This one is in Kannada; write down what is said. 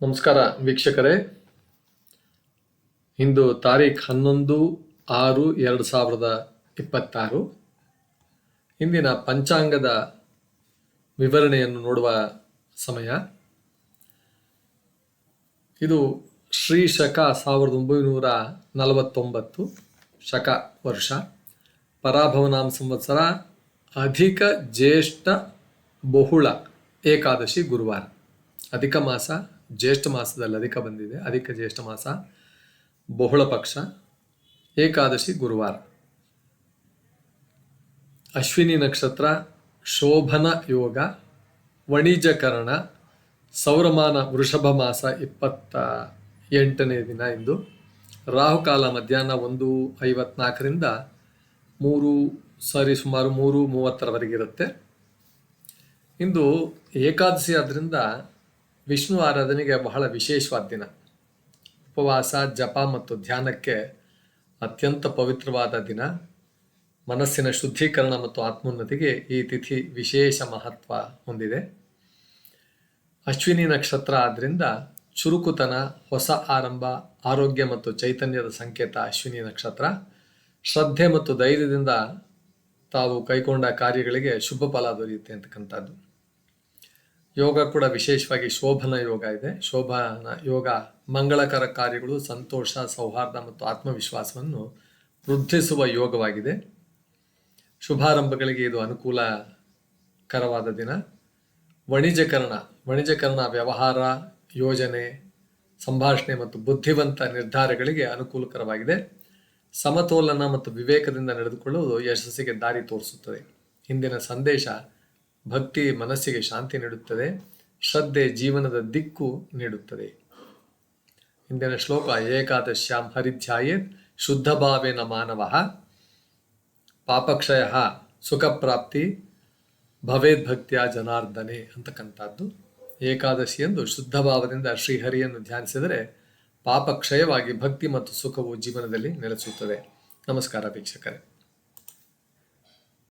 ನಮಸ್ಕಾರ ವೀಕ್ಷಕರೇ. ಇಂದು ತಾರೀಖ್ 11/6/2026. ಇಂದಿನ ಪಂಚಾಂಗದ ವಿವರಣೆಯನ್ನು ನೋಡುವ ಸಮಯ. ಇದು ಶ್ರೀ ಶಕ 1949 ಶಕ ವರ್ಷ, ಪರಾಭವನಾಮ ಸಂವತ್ಸರ, ಅಧಿಕ ಜ್ಯೇಷ್ಠ ಬಹುಳ ಏಕಾದಶಿ ಗುರುವಾರ. ಅಧಿಕ ಮಾಸ, ಜ್ಯೇಷ್ಠ ಮಾಸದಲ್ಲಿ ಅಧಿಕ ಬಂದಿದೆ, ಅಧಿಕ ಜ್ಯೇಷ್ಠ ಮಾಸ, ಬಹುಳ ಪಕ್ಷ, ಏಕಾದಶಿ ಗುರುವಾರ. ಅಶ್ವಿನಿ ನಕ್ಷತ್ರ, ಶೋಭನ ಯೋಗ, ವಣಿಜಕರಣ, ಸೌರಮಾನ ವೃಷಭ ಮಾಸ 28ನೇ ದಿನ. ಇಂದು ರಾಹುಕಾಲ ಮಧ್ಯಾಹ್ನ 1:54ರಿಂದ ಸುಮಾರು 3:30 ಇರುತ್ತೆ. ಇಂದು ಏಕಾದಶಿ ಆದ್ದರಿಂದ ವಿಷ್ಣು ಆರಾಧನೆಗೆ ಬಹಳ ವಿಶೇಷವಾದ ದಿನ. ಉಪವಾಸ, ಜಪ ಮತ್ತು ಧ್ಯಾನಕ್ಕೆ ಅತ್ಯಂತ ಪವಿತ್ರವಾದ ದಿನ. ಮನಸ್ಸಿನ ಶುದ್ಧೀಕರಣ ಮತ್ತು ಆತ್ಮೋನ್ನತಿಗೆ ಈ ತಿಥಿ ವಿಶೇಷ ಮಹತ್ವ ಹೊಂದಿದೆ. ಅಶ್ವಿನಿ ನಕ್ಷತ್ರ ಆದ್ದರಿಂದ ಚುರುಕುತನ, ಹೊಸ ಆರಂಭ, ಆರೋಗ್ಯ ಮತ್ತು ಚೈತನ್ಯದ ಸಂಕೇತ ಅಶ್ವಿನಿ ನಕ್ಷತ್ರ. ಶ್ರದ್ಧೆ ಮತ್ತು ಧೈರ್ಯದಿಂದ ತಾವು ಕೈಗೊಂಡ ಕಾರ್ಯಗಳಿಗೆ ಶುಭ ಫಲ ದೊರೆಯುತ್ತೆ ಅಂತಕ್ಕಂಥದ್ದು. ಯೋಗ ಕೂಡ ವಿಶೇಷವಾಗಿ ಶೋಭನ ಯೋಗ ಇದೆ. ಶೋಭನ ಯೋಗ ಮಂಗಳಕರ ಕಾರ್ಯಗಳು, ಸಂತೋಷ, ಸೌಹಾರ್ದ ಮತ್ತು ಆತ್ಮವಿಶ್ವಾಸವನ್ನು ವೃದ್ಧಿಸುವ ಯೋಗವಾಗಿದೆ. ಶುಭಾರಂಭಗಳಿಗೆ ಇದು ಅನುಕೂಲಕರವಾದ ದಿನ. ವಣಿಜಕರಣ ವ್ಯವಹಾರ, ಯೋಜನೆ, ಸಂಭಾಷಣೆ ಮತ್ತು ಬುದ್ಧಿವಂತ ನಿರ್ಧಾರಗಳಿಗೆ ಅನುಕೂಲಕರವಾಗಿದೆ. ಸಮತೋಲನ ಮತ್ತು ವಿವೇಕದಿಂದ ನಡೆದುಕೊಳ್ಳುವುದು ಯಶಸ್ಸಿಗೆ ದಾರಿ ತೋರಿಸುತ್ತದೆ. ಇಂದಿನ ಸಂದೇಶ: ಭಕ್ತಿ ಮನಸ್ಸಿಗೆ ಶಾಂತಿ ನೀಡುತ್ತದೆ, ಶ್ರದ್ಧೆ ಜೀವನದ ದಿಕ್ಕು ನೀಡುತ್ತದೆ. ಇಂದಿನ ಶ್ಲೋಕ: ಏಕಾದಶ್ಯಾಂ ಹರಿಧ್ಯಾಯೇತ್ ಶುದ್ಧ ಭಾವೇನ ಮಾನವಃ ಪಾಪಕ್ಷಯ ಸುಖಪ್ರಾಪ್ತಿ ಭವೇದ್ಭಕ್ತಿಯ ಜನಾರ್ದನೆ ಅಂತಕ್ಕಂಥದ್ದು. ಏಕಾದಶಿಯಂದು ಶುದ್ಧ ಭಾವದಿಂದ ಶ್ರೀಹರಿಯನ್ನು ಧ್ಯಾನಿಸಿದರೆ ಪಾಪಕ್ಷಯವಾಗಿ ಭಕ್ತಿ ಮತ್ತು ಸುಖವು ಜೀವನದಲ್ಲಿ ನೆಲೆಸುತ್ತದೆ. ನಮಸ್ಕಾರ ವೀಕ್ಷಕರೇ.